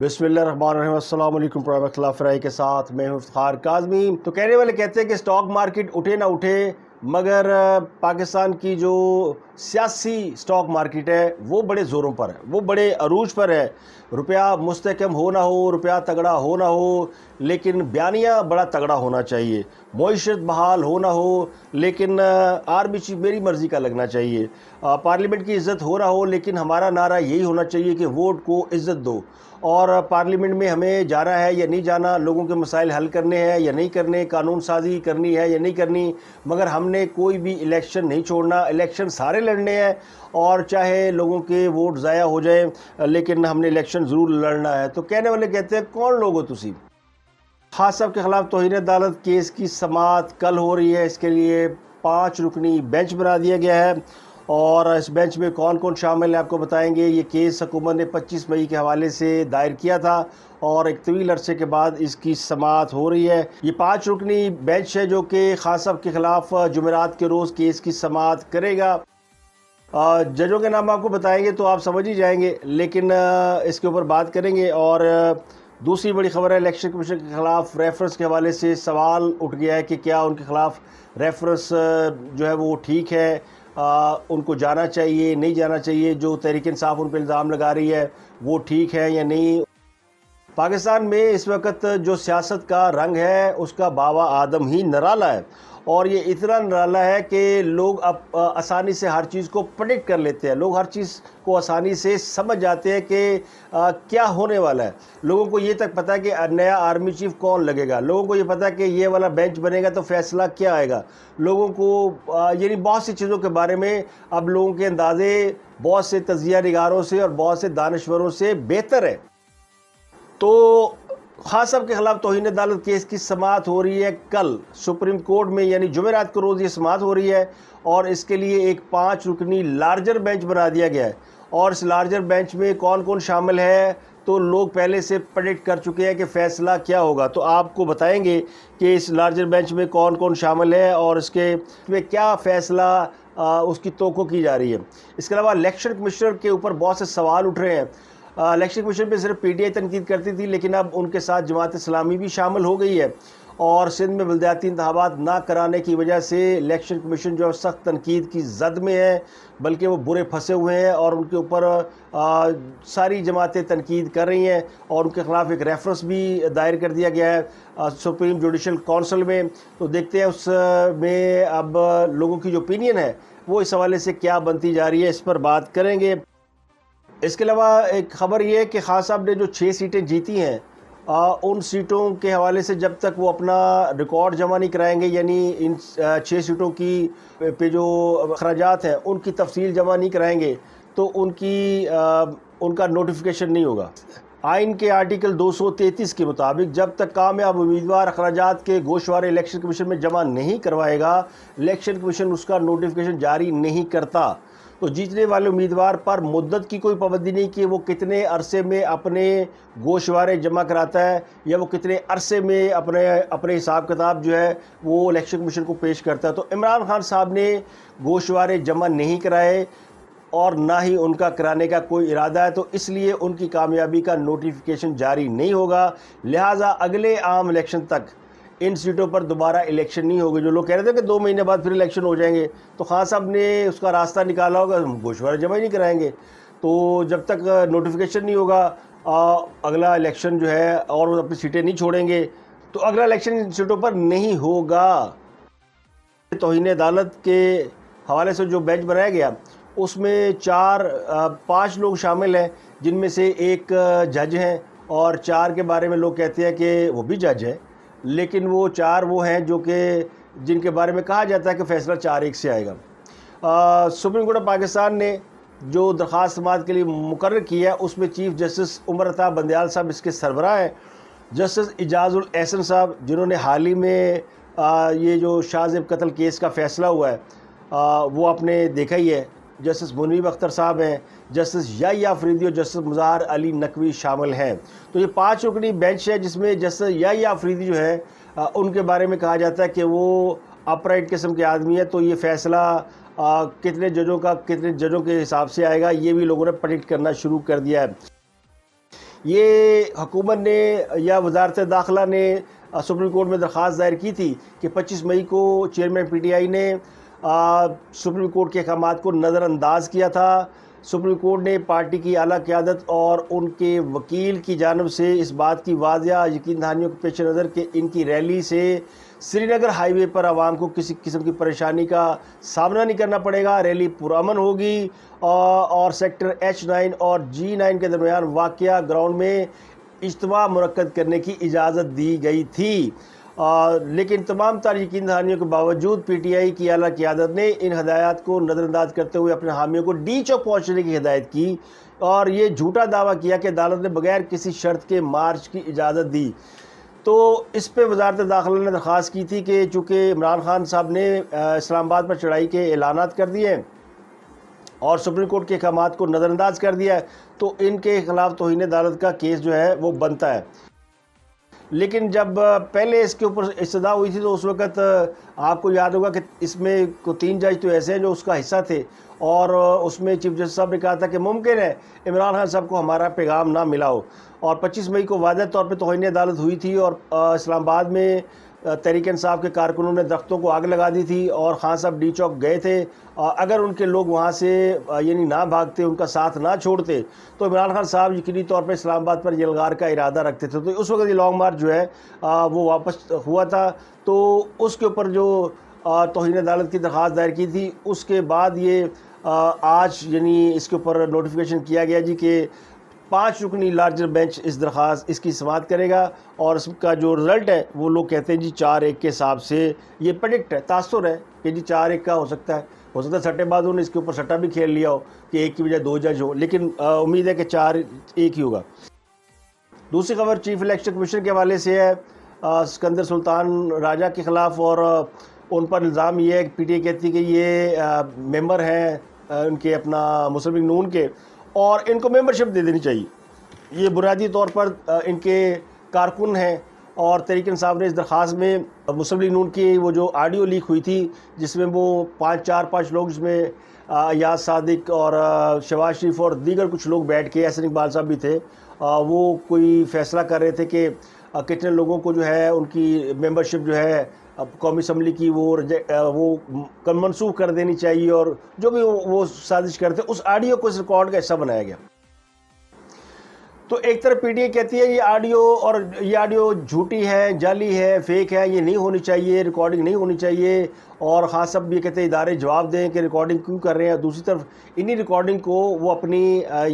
बिस्मिल्लाहिर्रहमानिर्रहीम, अस्सलाम वालेकुम रहमतुल्लाहि फ़राई के साथ मैं हूं इफ्तिखार काज़मी। तो कहने वाले कहते हैं कि स्टॉक मार्केट उठे ना उठे, मगर पाकिस्तान की जो सियासी स्टॉक मार्केट है वो बड़े ज़ोरों पर है, वो बड़े अरूज पर है। रुपया मुस्तहकम हो ना हो, रुपया तगड़ा हो ना हो, लेकिन बयानिया बड़ा तगड़ा होना चाहिए। मईशत बहाल हो ना हो, लेकिन आर्मी चीफ मेरी मर्ज़ी का लगना चाहिए। पार्लियामेंट की इज़्ज़त हो ना हो, लेकिन हमारा नारा यही होना चाहिए कि वोट को इज़्ज़त दो। और पार्लियामेंट में हमें जाना है या नहीं जाना, लोगों के मसाइल हल करने हैं या नहीं करने, कानून साजी करनी है या नहीं करनी, मगर हमने कोई भी इलेक्शन नहीं छोड़ना। इलेक्शन सारे लड़ने हैं, और चाहे लोगों के वोट ज़ाया हो जाए, लेकिन हमने इलेक्शन ज़रूर लड़ना है। तो कहने वाले कहते हैं, कौन लोग हो तुसी? खान साहब के खिलाफ तौहीन अदालत केस की समाअत कल हो रही है। इसके लिए 5 रुकनी बेंच बना दिया गया है, और इस बेंच में कौन कौन शामिल है आपको बताएंगे। ये केस हुकूमत ने 25 मई के हवाले से दायर किया था, और एक तवील अरसे के बाद इसकी समाअत हो रही है। ये 5 रुकनी बेंच है जो कि खान साहब के खिलाफ जुमेरात के रोज़ केस की समाअत करेगा। जजों के नाम आपको बताएंगे तो आप समझ ही जाएंगे, लेकिन इसके ऊपर बात करेंगे। और दूसरी बड़ी खबर है, इलेक्शन कमीशन के खिलाफ रेफरेंस के हवाले से सवाल उठ गया है कि क्या उनके खिलाफ रेफरेंस जो है वो ठीक है, उनको जाना चाहिए नहीं जाना चाहिए। जो तहरीक इंसाफ उन पर इल्ज़ाम लगा रही है वो ठीक है या नहीं। पाकिस्तान में इस वक्त जो सियासत का रंग है उसका बाबा आदम ही निराला है, और ये इतना निराला है कि लोग अब आसानी से हर चीज़ को प्रेडिक्ट कर लेते हैं। लोग हर चीज़ को आसानी से समझ जाते हैं कि क्या होने वाला है। लोगों को ये तक पता है कि नया आर्मी चीफ कौन लगेगा, लोगों को ये पता है कि ये वाला बेंच बनेगा तो फैसला क्या आएगा। लोगों को यानी बहुत सी चीज़ों के बारे में अब लोगों के अंदाजे बहुत से तजिया निगारों से और बहुत से दानश्वरों से बेहतर है। तो खान साहब के खिलाफ तौहीन अदालत केस की समाअत हो रही है कल सुप्रीम कोर्ट में, यानी जुमेरात को रोज़ ये समाअत हो रही है, और इसके लिए एक 5 रुकनी लार्जर बेंच बना दिया गया है। और इस लार्जर बेंच में कौन कौन शामिल है तो लोग पहले से प्रेडिक्ट कर चुके हैं कि फ़ैसला क्या होगा। तो आपको बताएंगे कि इस लार्जर बेंच में कौन कौन शामिल है और इसके में क्या फ़ैसला उसकी तवक्को की जा रही है। इसके अलावा इलेक्शन कमिश्नर के ऊपर बहुत से सवाल उठ रहे हैं। इलेक्शन कमीशन पे सिर्फ पीटीआई तनकीद करती थी, लेकिन अब उनके साथ जमात इस्लामी भी शामिल हो गई है, और सिंध में बल्दियाती इंतखाबात ना कराने की वजह से इलेक्शन कमीशन जो सख्त तनकीद की जद में है, बल्कि वो बुरे फंसे हुए हैं, और उनके ऊपर सारी जमातें तनकीद कर रही हैं, और उनके खिलाफ एक रेफरेंस भी दायर कर दिया गया है सुप्रीम जुडिशल काउंसिल में। तो देखते हैं उसमें अब लोगों की जो ओपिनियन है वो इस हवाले से क्या बनती जा रही है, इस पर बात करेंगे। इसके अलावा एक ख़बर ये है कि खान साहब ने जो 6 सीटें जीती हैं, उन सीटों के हवाले से जब तक वो अपना रिकॉर्ड जमा नहीं कराएंगे, यानी इन 6 सीटों की पे जो अखराजात हैं उनकी तफसील जमा नहीं कराएंगे, तो उनका नोटिफिकेशन नहीं होगा। आइन के आर्टिकल 233 के मुताबिक जब तक कामयाब उम्मीदवार अखराजात के गोशवारे इलेक्शन कमीशन में जमा नहीं करवाएगा, इलेक्शन कमीशन उसका नोटिफिकेशन जारी नहीं करता। तो जीतने वाले उम्मीदवार पर मुद्दत की कोई पाबंदी नहीं कि वो कितने अरसे में अपने गोशवारे जमा कराता है, या वो कितने अरसे में अपने हिसाब किताब जो है वो इलेक्शन कमीशन को पेश करता है। तो इमरान खान साहब ने गोशवारे जमा नहीं कराए, और ना ही उनका कराने का कोई इरादा है, तो इसलिए उनकी कामयाबी का नोटिफिकेशन जारी नहीं होगा। लिहाजा अगले आम इलेक्शन तक इन सीटों पर दोबारा इलेक्शन नहीं होगी। जो लोग कह रहे थे कि 2 महीने बाद फिर इलेक्शन हो जाएंगे, तो खान साहब ने उसका रास्ता निकाला होगा, हम गोशवारे जमा ही नहीं कराएंगे। तो जब तक नोटिफिकेशन नहीं होगा, अगला इलेक्शन जो है, और वो अपनी सीटें नहीं छोड़ेंगे, तो अगला इलेक्शन इन सीटों पर नहीं होगा। तौहीन अदालत के हवाले से जो बेंच बनाया गया उसमें 5 लोग शामिल हैं, जिनमें से एक जज हैं, और 4 के बारे में लोग कहते हैं कि वो भी जज हैं, लेकिन वो 4 वो हैं जो कि जिनके बारे में कहा जाता है कि फ़ैसला 4-1 से आएगा। सुप्रीम कोर्ट ऑफ पाकिस्तान ने जो दरख्वास्त समाअत के लिए मुकर्रर किया है उसमें चीफ जस्टिस उमर अता बंदयाल साहब इसके सरबराह हैं। जस्टिस इजाज़ुल एहसन साहब, जिन्होंने हाल ही में ये जो शाहज़ेब कत्ल केस का फ़ैसला हुआ है वो आपने देखा ही है। जस्टिस मुनीब अख्तर साहब हैं, जस्टिस याहिया अफरीदी और जस्टिस मुज़ाहर अली नकवी शामिल हैं। तो ये 5 रुकनी बेंच है, जिसमें जस्टिस याहिया अफरीदी जो है उनके बारे में कहा जाता है कि वो अपराइट किस्म के आदमी है। तो ये फ़ैसला कितने जजों के हिसाब से आएगा, ये भी लोगों ने प्रेडिक्ट करना शुरू कर दिया है। ये हुकूमत ने या वजारत दाखिला ने सुप्रीम कोर्ट में दरख्वास्त दायर की थी कि 25 मई को चेयरमैन PTI ने सुप्रीम कोर्ट के अहकामात को नज़रअंदाज किया था। सुप्रीम कोर्ट ने पार्टी की आला क़यादत और उनके वकील की जानब से इस बात की वाज़िया यकीन दहानियों के पेश नज़र कि इनकी रैली से श्रीनगर हाईवे पर आवाम को किसी किस्म की परेशानी का सामना नहीं करना पड़ेगा, रैली पुरअमन होगी और सेक्टर H9 और G9 के दरमियान वाक़या ग्राउंड में इज्तिमा मुनक्कद करने की इजाज़त दी गई थी। लेकिन तमाम तार यकीन दहानियों के बावजूद PTI की आला क़यादत ने इन हदायत को नज़रअंदाज करते हुए अपने हामियों को डी चौक पहुँचने की हिदायत की और ये झूठा दावा किया कि अदालत ने बगैर किसी शर्त के मार्च की इजाज़त दी। तो इस पे वजारत दाखिला ने दरख्वास्त की थी कि चूँकि इमरान खान साहब ने इस्लामाबाद पर चढ़ाई के ऐलानात कर दिए और सुप्रीम कोर्ट के अहकामात को नज़रअंदाज कर दिया है, तो इनके ख़िलाफ़ तौहीन अदालत का केस जो है वो बनता है। लेकिन जब पहले इसके ऊपर इस्तदा हुई थी तो उस वक़्त आपको याद होगा कि इसमें को 3 जज तो ऐसे हैं जो उसका हिस्सा थे और उसमें चीफ जस्टिस साहब ने कहा था कि मुमकिन है इमरान खान साहब को हमारा पैगाम ना मिला हो। और 25 मई को वाज़ेह तौर पे तौहीन अदालत हुई थी और इस्लामाबाद में तहरीक इंसाफ के कारकुनों ने दरख्तों को आग लगा दी थी और खान साहब डी चौक गए थे। अगर उनके लोग वहाँ से यानी ना भागते, उनका साथ ना छोड़ते, तो इमरान खान साहब यकीनी तौर पर इस्लामाबाद पर यलगार का इरादा रखते थे। तो उस वक्त ये लॉन्ग मार्च जो है वो वापस हुआ था। तो उसके ऊपर जो तौहीन अदालत की दरख्वास्त दायर की थी, उसके बाद ये आज यानी इसके ऊपर नोटिफिकेशन किया गया जी कि 5 रुकनी लार्जर बेंच इस दरख्वास्त इसकी समाअत करेगा और इसका जो रिज़ल्ट है वो लोग कहते हैं जी 4-1 के हिसाब से ये प्रेडिक्ट है, तासुर है कि जी 4-1 का हो सकता है सट्टेबाजों ने इसके ऊपर सट्टा भी खेल लिया हो कि 1 की बजाय 2 जज हो, लेकिन उम्मीद है कि 4-1 ही होगा। दूसरी खबर चीफ इलेक्शन कमीशन के हवाले से है, सिकंदर सुल्तान राजा के ख़िलाफ़ और उन पर इल्ज़ाम ये है कि PTI कहती है कि ये मेंबर हैं उनके अपना मुस्लिम लीग नून के और इनको मेंबरशिप दे देनी चाहिए। ये बुनियादी तौर पर इनके कारकुन हैं और तहरीक इंसाफ ने इस दरख्वास्त में मुस्लिम लीग नून की वो जो ऑडियो लीक हुई थी जिसमें वो 5 लोग, जिसमें याद सादिक और शहबाज शरीफ और दीगर कुछ लोग बैठ के, एहसन इकबाल साहब भी थे, वो कोई फ़ैसला कर रहे थे कि कितने लोगों को जो है उनकी मेंबरशिप जो है कौमी असम्बली की वो मनसूख कर देनी चाहिए और जो भी वो साजिश करते उस ऑडियो को इस रिकॉर्ड का हिस्सा बनाया गया। तो एक तरफ PTI कहती है ये ऑडियो झूठी है, जाली है, फेक है, ये नहीं होनी चाहिए, रिकॉर्डिंग नहीं होनी चाहिए और ख़ास सब ये कहते हैं इदारे जवाब दें कि रिकॉर्डिंग क्यों कर रहे हैं। दूसरी तरफ इन्हीं रिकॉर्डिंग को वो अपनी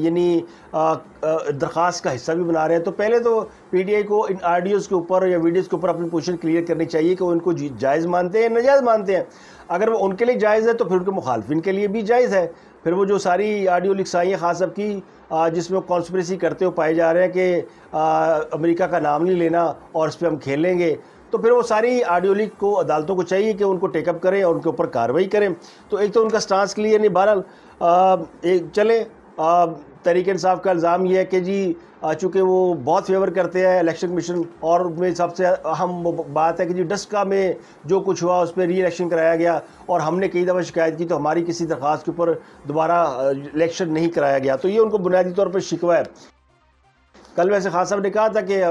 यानी दरख्वास्त का हिस्सा भी बना रहे हैं। तो पहले तो PTI को इन ऑडियोज़ के ऊपर या वीडियोज़ के ऊपर अपनी पोजीशन क्लियर करनी चाहिए कि वो इनको जायज़ मानते हैं, नाजायज़ मानते हैं। अगर वो उनके लिए जायज़ है तो फिर उनके मुखालफिन के लिए भी जायज़ है। फिर वो जो सारी ऑडियो लिक्स आई हैं ख़ास सब की जिसमें वो कॉन्स्पिरेसी करते हुए पाए जा रहे हैं कि अमेरिका का नाम नहीं लेना और इस पर हम खेलेंगे, तो फिर वो सारी ऑडियो लीक को अदालतों को चाहिए कि उनको टेकअप करें और उनके ऊपर कार्रवाई करें। तो एक तो उनका स्टांस क्लियर नहीं, बहरहाल एक चले तहरीक इंसाफ का इल्ज़ाम ये है कि जी चूँकि वो बहुत फेवर करते हैं इलेक्शन कमीशन और उसमें सबसे अहम बात है कि जी डस्का में जो कुछ हुआ उस पर री इलेक्शन कराया गया और हमने कई दफ़ा शिकायत की तो हमारी किसी दरख्वास्त के ऊपर दोबारा इलेक्शन नहीं कराया गया। तो ये उनको बुनियादी तौर पर शिकवा है। कल वैसे खान साहब ने कहा था कि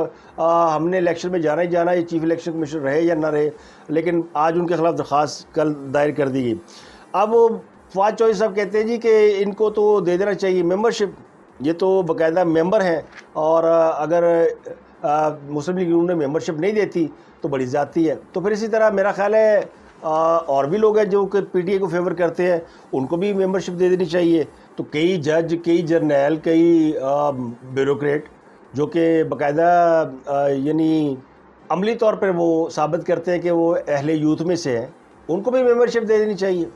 हमने इलेक्शन में जाना ही जाना, ये चीफ इलेक्शन कमीशन रहे या ना रहे, लेकिन आज उनके खिलाफ दरख्वास्त कल दायर कर दी गई। अब फवाद चौधरी साहब कहते हैं जी कि इनको तो दे देना चाहिए मेंबरशिप, ये तो बाकायदा मेंबर हैं और अगर मुस्लिम लीग ने मेंबरशिप नहीं देती तो बड़ी ज़्यादती है। तो फिर इसी तरह मेरा ख्याल है और भी लोग हैं जो कि PTI को फेवर करते हैं, उनको भी मेंबरशिप दे देनी चाहिए। तो कई जज, कई जर्नैल, कई ब्यूरोक्रेट जो कि बाकायदा यानी अमली तौर पर वो साबित करते हैं कि वो अहले यूथ में से हैं, उनको भी मेंबरशिप दे देनी चाहिए।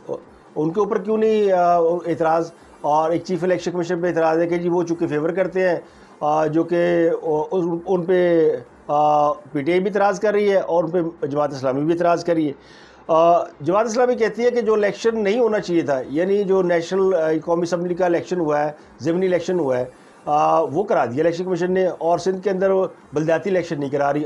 उनके ऊपर क्यों नहीं एतराज़? और एक चीफ इलेक्शन कमीशन पे एतराज़ है कि जी वो चूँकि फेवर करते हैं जो कि उन पे PTI भी एतराज़ कर रही है और उन पे जमात इस्लामी भी एतराज़ कर रही है। जमात इस्लामी कहती है कि जो इलेक्शन नहीं होना चाहिए था, यानी जो नेशनल कौमी असम्बली का इलेक्शन हुआ है, ज़मीनी इलेक्शन हुआ है, वो करा दिया इलेक्शन कमीशन ने और सिंध के अंदर बलदियाती इलेक्शन नहीं करा रही।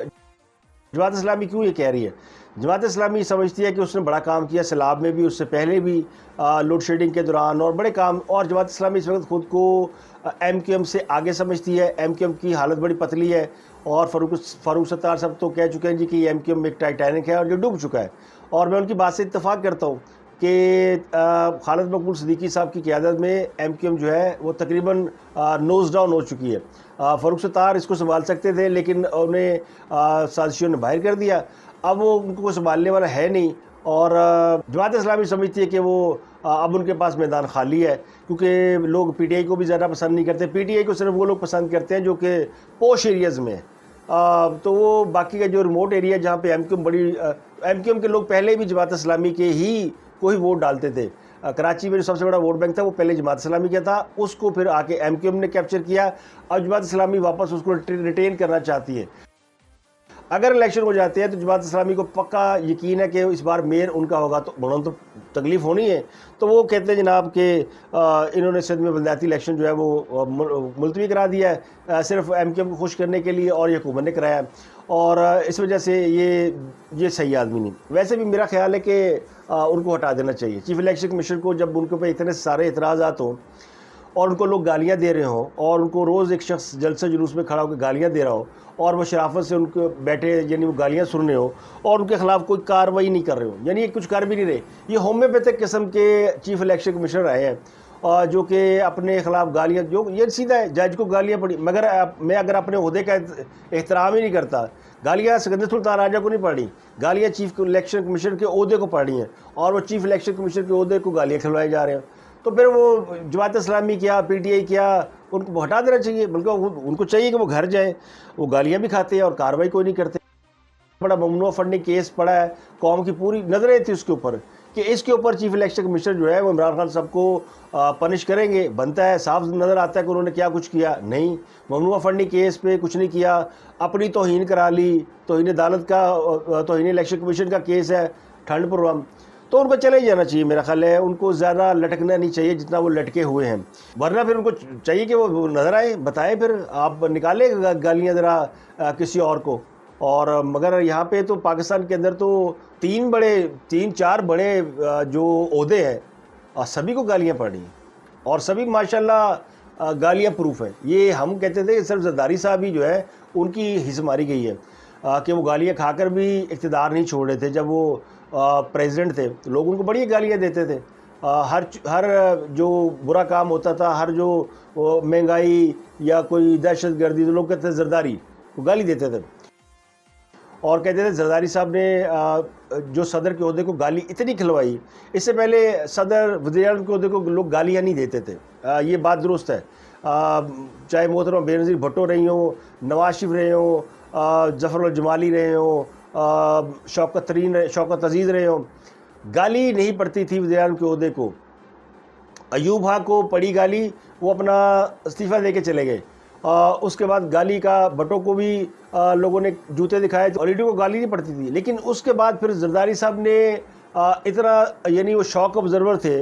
जमात इस्लामी क्यों ये कह रही है? जमात इस्लामी समझती है कि उसने बड़ा काम किया सैलाब में भी, उससे पहले भी लोड शेडिंग के दौरान, और बड़े काम। और जमात इस्लामी इस वक्त ख़ुद को MQM से आगे समझती है। MQM की हालत बड़ी पतली है और फ़ारूक सत्तार साहब तो कह चुके हैं जी कि MQM एक टाइटैनिक है और जो डूब चुका है। और मैं उनकी बात से इत्तफाक़ करता हूँ कि खालिद मकबूल सिद्दीकी साहब की क़यादत में MQM जो है वो तकरीबन नोज़ डाउन हो चुकी है। फ़ारूक सत्तार इसको संभाल सकते थे लेकिन उन्हें साजिशों ने बाहर कर दिया। अब वो उनको संभालने वाला है नहीं और जमात इस्लामी समझती है कि वो अब उनके पास मैदान खाली है, क्योंकि लोग PTI को भी ज़्यादा पसंद नहीं करते। PTI को सिर्फ वो लोग पसंद करते हैं जो कि पोश एरियाज़ में तो वो बाकी का जो रिमोट एरिया जहाँ पे MQM के लोग पहले भी जमात इस्लामी के ही को ही वोट डालते थे। कराची में जो सबसे बड़ा वोट बैंक था वो पहले जमात इस्लामी का था, उसको फिर आके MQM ने कैप्चर किया। अब जमात इस्लामी वापस उसको रिटेन करना चाहती है। अगर इलेक्शन हो जाते हैं तो जमात इस्लामी को पक्का यकीन है कि इस बार मेयर उनका होगा, तो उन्होंने तो तकलीफ़ होनी है। तो वो कहते हैं जनाब कि इन्होंने सिंध में बलदियाती इलेक्शन जो है वो मुलतवी करा दिया है सिर्फ MQM को खुश करने के लिए, और ये हुकूमत ने कराया और इस वजह से ये सही आदमी नहीं। वैसे भी मेरा ख्याल है कि उनको हटा देना चाहिए चीफ इलेक्शन कमीशन को। जब उनके ऊपर इतने सारे एतराज़ात हों और उनको लोग गालियाँ दे रहे हों और उनको रोज़ एक शख्स जलसे जुलूस में खड़ा होकर गालियाँ दे रहा हो और वो शराफत से उनको बैठे यानी वो गालियाँ सुन रहे हो और उनके ख़िलाफ़ कोई कार्रवाई नहीं कर रहे हो, यानी ये कुछ कर भी नहीं रहे। ये होम्योपैथिक किस्म के चीफ इलेक्शन कमिश्नर आए हैं और जो कि अपने ख़िलाफ़ गालियाँ, जो ये सीधा है जज को गालियाँ पड़ी, मगर मैं अगर अपने ओहदे का एहतराम ही नहीं करता, गालियाँ सिकंदर सुल्तान राजा को नहीं पड़ी, गालियाँ चीफ इलेक्शन कमिश्नर के ओहदे को पड़ी हैं और वो चीफ इलेक्शन कमिश्नर के ओहदे को गालियाँ खिलवाए जा रहे हैं। तो फिर वो जमात इस्लामी क्या PTI क्या उनको हटा देना चाहिए, बल्कि उनको चाहिए कि वो घर जाएं। वो गालियाँ भी खाते हैं और कार्रवाई कोई नहीं करते। बड़ा ममनुआ फंडिंग केस पड़ा है, कौम की पूरी नज़रें थी उसके ऊपर कि इसके ऊपर चीफ इलेक्शन कमिश्नर जो है वो इमरान खान साहब को पनिश करेंगे। बनता है, साफ नज़र आता है कि उन्होंने क्या कुछ किया। नहीं, ममनुआ फंडिंग केस पे कुछ नहीं किया, अपनी तौहीन करा ली। तौहीन अदालत का, तौहीन इलेक्शन कमीशन का केस है, ठंड प्रोग्राम, तो उनको चले जाना चाहिए। मेरा ख्याल है उनको ज़्यादा लटकना नहीं चाहिए जितना वो लटके हुए हैं, वरना फिर उनको चाहिए कि वो नज़र आए, बताएं, फिर आप निकालें गालियाँ ज़रा किसी और को। और मगर यहाँ पे तो पाकिस्तान के अंदर तो 3-4 बड़े जो ओहदे हैं सभी को गालियाँ पड़ी और सभी माशाल्लाह गालियाँ प्रूफ है। ये हम कहते थे सिर्फ जरदारी साहब ही जो है उनकी हिस्स मारी गई है कि वो गालियाँ खाकर भी इक़्तिदार नहीं छोड़ रहे थे। जब वो प्रेसिडेंट थे तो लोग उनको बड़ी गालियाँ देते थे। हर जो बुरा काम होता था, हर जो महंगाई या कोई दहशतगर्दी, तो लोग कहते थे जरदारी, वो गाली देते थे और कहते थे जरदारी साहब ने जो सदर के ओहदे को गाली इतनी खिलवाई, इससे पहले सदर वज़ीर-ए-आज़म के ओहदे को लोग गालियाँ नहीं देते थे। ये बात दुरुस्त है। चाहे मोहतरमा बेनज़ीर भुट्टो रही हों, नवाज शरीफ रहे हों, ज़फ़र जमाली रहे हों, शौकत अज़ीज़ रहे हों, गाली नहीं पड़ती थी वज़ीर-ए-आज़म के ओहदे को। अयूब खां को पड़ी गाली, वो अपना इस्तीफ़ा दे के चले गए। उसके बाद गाली का भुट्टो को भी लोगों ने जूते दिखाए, तो ऑलरेडी को गाली नहीं पड़ती थी। लेकिन उसके बाद फिर जरदारी साहब ने इतना यानी वो शॉक ऑब्जर्वर थे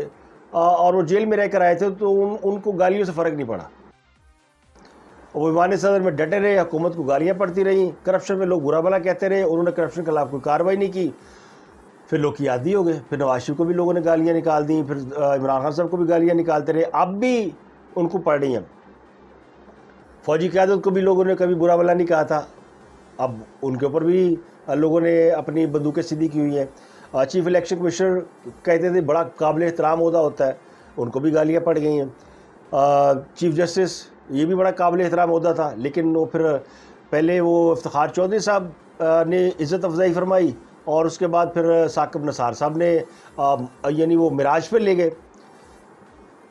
और वो जेल में रह कर आए थे, तो उनको गालियों से फ़र्क नहीं पड़ा। वो ईवान सदर में डटे रहे, हुकूमत को गालियाँ पड़ती रहीं, करप्शन में लोग बुरा भला कहते रहे, उन्होंने करप्शन के खिलाफ कोई कार्रवाई नहीं की। फिर लोग की आदी हो गए, फिर नवाज शरीफ को भी लोगों ने गालियाँ निकाल दी, फिर इमरान खान साहब को भी गालियाँ निकालते रहे, अब भी उनको पड़ रही हैं। फौजी क़यादत को भी लोगों ने कभी बुरा भला नहीं कहा था, अब उनके ऊपर भी लोगों ने अपनी बंदूकें सीधी की हुई हैं। चीफ इलेक्शन कमिश्नर कहते थे बड़ा काबिल एहतराम ओहदा होता है, उनको भी गालियाँ पड़ गई हैं। चीफ जस्टिस ये भी बड़ा काबिल एहतराम ओहदा था, लेकिन वो फिर पहले वो इफ्तिखार चौधरी साहब ने इज़्ज़त अफजाई फरमाई और उसके बाद फिर साकिब निसार साहब ने यानी वो मिराज पर ले गए।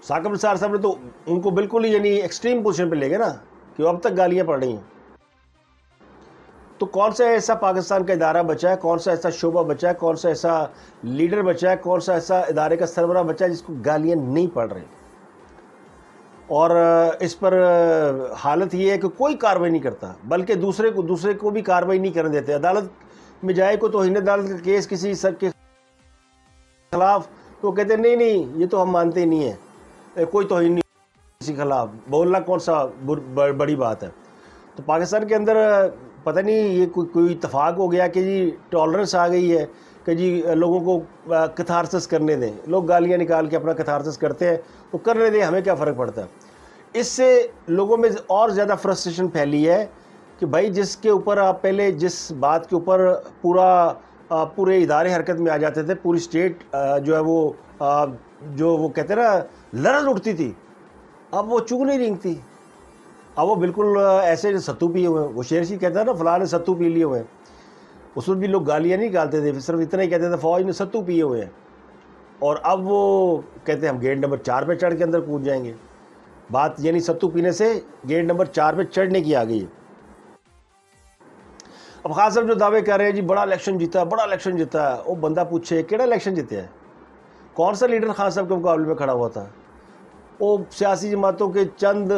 साकिब निसार साहब ने तो उनको बिल्कुल ही यानी एक्सट्रीम पोजीशन पर ले गए ना, कि अब तक गालियाँ पड़ रही हैं। तो कौन सा ऐसा पाकिस्तान का इदारा बचा है, कौन सा ऐसा शोबा बचा है, कौन सा ऐसा लीडर बचा है, कौन सा ऐसा इदारे का सरबराह बचा है जिसको गालियाँ नहीं पड़ रही। और इस पर हालत ये है कि कोई कार्रवाई नहीं करता, बल्कि दूसरे को भी कार्रवाई नहीं करने देते। अदालत में जाए को तौहीन अदालत का केस किसी सर के खिलाफ, तो कहते नहीं ये तो हम मानते ही नहीं है, कोई तौहीन नहीं किसी के खिलाफ, बोलना कौन सा बड़ी बात है। तो पाकिस्तान के अंदर पता नहीं ये कोई इत्तेफाक हो गया कि जी टॉलरेंस आ गई है कि जी लोगों को कैथारसिस करने दें, लोग गालियाँ निकाल के अपना कैथारसिस करते हैं, तो करने दें, हमें क्या फ़र्क पड़ता है। इससे लोगों में और ज़्यादा फ्रस्ट्रेशन फैली है कि भाई जिसके ऊपर आप पहले जिस बात के ऊपर पूरे इदारे हरकत में आ जाते थे, पूरी स्टेट जो है वो जो वो कहते हैं ना लरज़ उठती थी, अब वो चुग नहीं रेंगती। अब वो बिल्कुल ऐसे सत्तू पिए हुए हैं। वो शेर सी कहता है ना फलां ने सत्तू पी लिए हुए हैं, उसमें भी लोग गालियाँ नहीं निकालते थे, सिर्फ इतना ही कहते थे फ़ौज ने सत्तू पिए हुए हैं। और अब वो कहते हैं हम गेट नंबर 4 पे चढ़ के अंदर कूद जाएंगे। बात यानी सत्तू पीने से गेट नंबर 4 पे चढ़ने की आ गई है। अब खास साहब जो दावे कर रहे हैं जी बड़ा इलेक्शन जीता है, बड़ा इलेक्शन जीता है, वो बंदा पूछे केड़ा इलेक्शन जीते है, कौन सा लीडर खान साहब के मुकाबले में खड़ा हुआ था। वो सियासी जमातों के चंद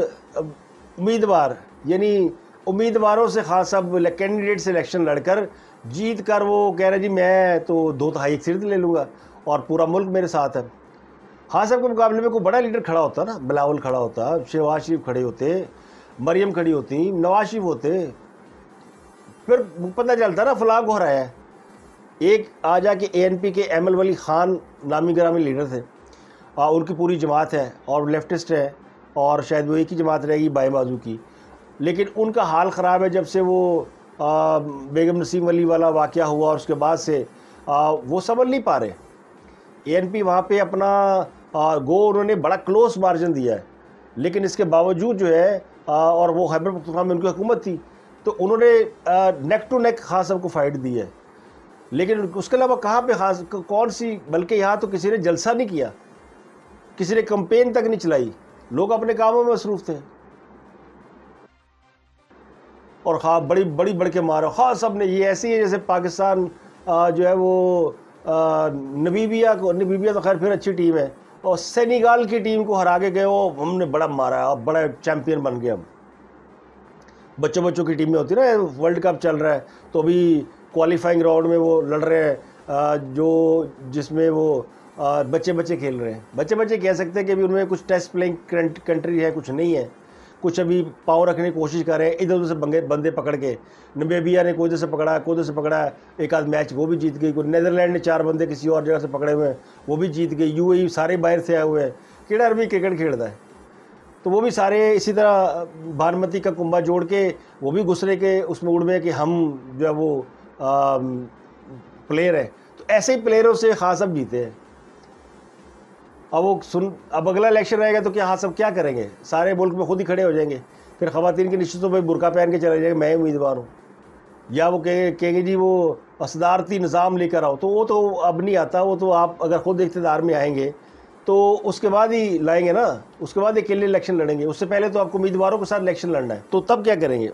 उम्मीदवार, यानी उम्मीदवारों से खान साहब कैंडिडेट से इलेक्शन लड़कर जीत कर वो कह रहे जी मैं तो 2/3 एक सीट ले लूँगा और पूरा मुल्क मेरे साथ है। खान साहब के मुकाबले में कोई बड़ा लीडर खड़ा होता ना, बिलावल खड़ा होता, शहबाज शरीफ खड़े होते, मरियम खड़ी होती, नवाज शरीफ होते, फिर पता चलता ना फलां को हराया है। एक आ जाके ANP के ML वली खान नामी ग्रामी लीडर थे, उनकी पूरी जमात है और लेफ्टिस्ट है और शायद वो एक ही जमात रहेगी बाएं बाजू की, लेकिन उनका हाल ख़राब है जब से वो बेगम नसीम अली वाला वाक़या हुआ और उसके बाद से वो समझ नहीं पा रहे। ANP वहाँ पे अपना गो उन्होंने बड़ा क्लोज मार्जिन दिया है, लेकिन इसके बावजूद जो है और वो खैबर पख्तूनख्वा में उनकी हुकूमत थी तो उन्होंने नेक टू नेक खान साहब को फाइट दी है, लेकिन उसके अलावा कहाँ पे खास कौन सी, बल्कि यहाँ तो किसी ने जलसा नहीं किया, किसी ने कंपेन तक नहीं चलाई, लोग अपने कामों में मसरूफ़ थे। और ख़ा बड़ी बड़ी बढ़ के मारो ख़ान साहब ने, ये ऐसी है जैसे पाकिस्तान जो है वो नमीबिया तो खैर फिर अच्छी टीम है, और सेनेगाल की टीम को हरा के गए, वो हमने बड़ा मारा है, अब बड़ा चैम्पियन बन गए हम। बच्चों की टीमें होती है ना, वर्ल्ड कप चल रहा है तो अभी क्वालिफाइंग राउंड में वो लड़ रहे हैं, जो जिसमें वो बच्चे खेल रहे हैं। बच्चे कह सकते हैं कि अभी उनमें कुछ टेस्ट प्लेइंग कंट्री है, कुछ नहीं है, कुछ अभी पाँव रखने की कोशिश कर रहे हैं, इधर उधर से बंदे पकड़ के। नमीबिया ने कोई उधर से पकड़ा, एक आध मैच वो भी जीत गई। कोई नीदरलैंड ने 4 बंदे किसी और जगह से पकड़े हुए हैं, वो भी जीत गई। UAE सारे बाहर से आए हुए हैं, केड़ा अरबी क्रिकेट खेलता है, तो वो भी सारे इसी तरह भानुमति का कुंभा जोड़ के वो भी गुस्से के उसमें उड़ में कि हम जो है वो प्लेयर है। तो ऐसे ही प्लेयरों से खास अब जीते हैं। अब अगला इलेक्शन रहेगा तो क्या हाँ सब क्या करेंगे, सारे मुल्क में खुद ही खड़े हो जाएंगे, फिर ख़वातीन की निश्चितों पर बुरका पहन के चले जाएंगे मैं उम्मीदवार हूँ, या वो कहेंगे जी वो सदारती निज़ाम लेकर आओ, तो वो तो अब नहीं आता। वो तो आप अगर खुद इक़्तिदार में आएंगे तो उसके बाद ही लाएंगे ना, उसके बाद अकेले इलेक्शन लड़ेंगे, उससे पहले तो आपको उम्मीदवारों के साथ इलेक्शन लड़ना है, तो तब क्या करेंगे।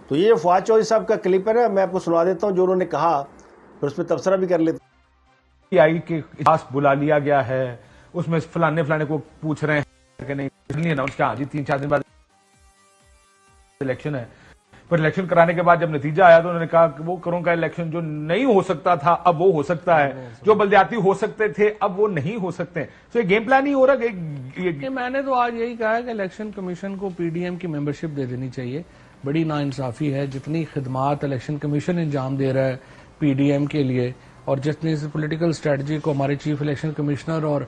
तो ये फवाद चौधरी साहब का क्लिप है ना, मैं आपको सुना देता हूँ जो उन्होंने कहा, फिर उस पर तबसरा भी कर लेते। आई के पास बुला लिया गया है, उसमें फलाने को पूछ रहे हैं कि नहीं अनाउंस किया, जी 3-4 दिन बाद इलेक्शन है। पर इलेक्शन कराने के बाद जब नतीजा आया तो उन्होंने कहा कि वो करों का इलेक्शन जो नहीं हो सकता था अब वो हो सकता है, जो बलदियाती हो सकते थे अब वो नहीं हो सकते। तो ये गेम प्लान ही हो रहा है। मैंने तो आज यही कहा कि इलेक्शन कमीशन को PDM की मेंबरशिप दे देनी चाहिए। बड़ी नाइंसाफी है जितनी खिदमात इलेक्शन कमीशन अंजाम दे रहा है PDM के लिए, और जितनी पॉलिटिकल स्ट्रेटजी को हमारे चीफ इलेक्शन कमिश्नर और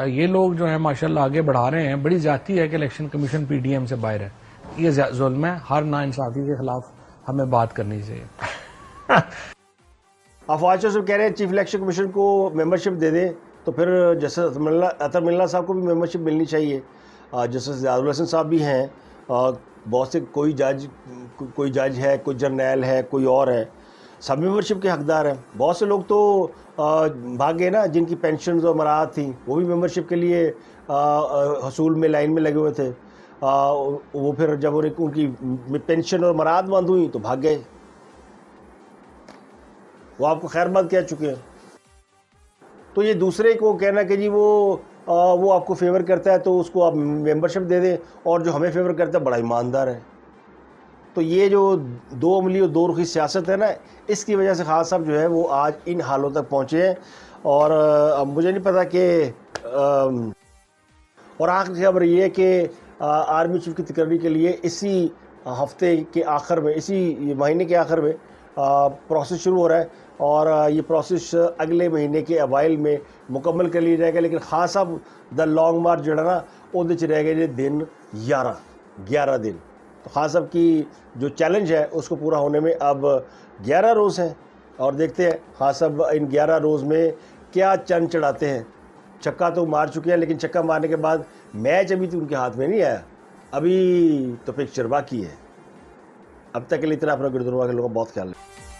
ये लोग जो है माशाल्लाह आगे बढ़ा रहे हैं। बड़ी ज्यादती है कि इलेक्शन कमीशन PDM से बाहर है, ये जुल्म है। हर नाइंसाफी के खिलाफ हमें बात करनी चाहिए। अफवाज साहब कह रहे हैं चीफ इलेक्शन कमीशन को मेंबरशिप दे दें, तो फिर जस्टिस अतर मिल्ला साहब को भी मेंबरशिप मिलनी चाहिए। जस्टिस ज़ियाउल हसन साहब भी हैं, बहुत से कोई जज है, कोई जर्नैल है, कोई और है, सब मेंबरशिप के हकदार हैं। बहुत से लोग तो भागे ना, जिनकी पेंशन और मराहत थी वो भी मेंबरशिप के लिए हसूल में लाइन में लगे हुए थे। वो फिर जब उनकी पेंशन और मराहत बंद हुई तो भाग गए, वो आपको खैर मत कह चुके हैं। तो ये दूसरे को कहना कि जी वो आपको फेवर करता है तो उसको आप मेंबरशिप दे दें, और जो हमें फेवर करता है बड़ा ईमानदार है। तो ये जो दो अमली और दो रुखी सियासत है ना, इसकी वजह से खान साहब जो है वो आज इन हालों तक पहुँचे हैं। और मुझे नहीं पता कि और आखिरी खबर ये है कि आर्मी चीफ की तकर्री के लिए इसी हफ्ते के आखिर में, इसी महीने के आखिर में प्रोसेस शुरू हो रहा है और ये प्रोसेस अगले महीने के अवाइल में मुकम्मल कर लिया जाएगा। लेकिन खास अब द लॉन्ग मार्च जो है ना ਉਹਦੇ 'ਚ रह गए दिन 11 दिन। तो खास अब की जो चैलेंज है उसको पूरा होने में अब 11 रोज़ हैं और देखते हैं खास अब इन 11 रोज़ में क्या चंद चढ़ाते हैं। छक्का तो मार चुके हैं, लेकिन छक्का मारने के बाद मैच अभी तो उनके हाथ में नहीं आया, अभी तो पिक्चर बाकी है। अब तक के लिए इतना। अपना गुरुद्वारा के लोगों का बहुत ख्याल रखें।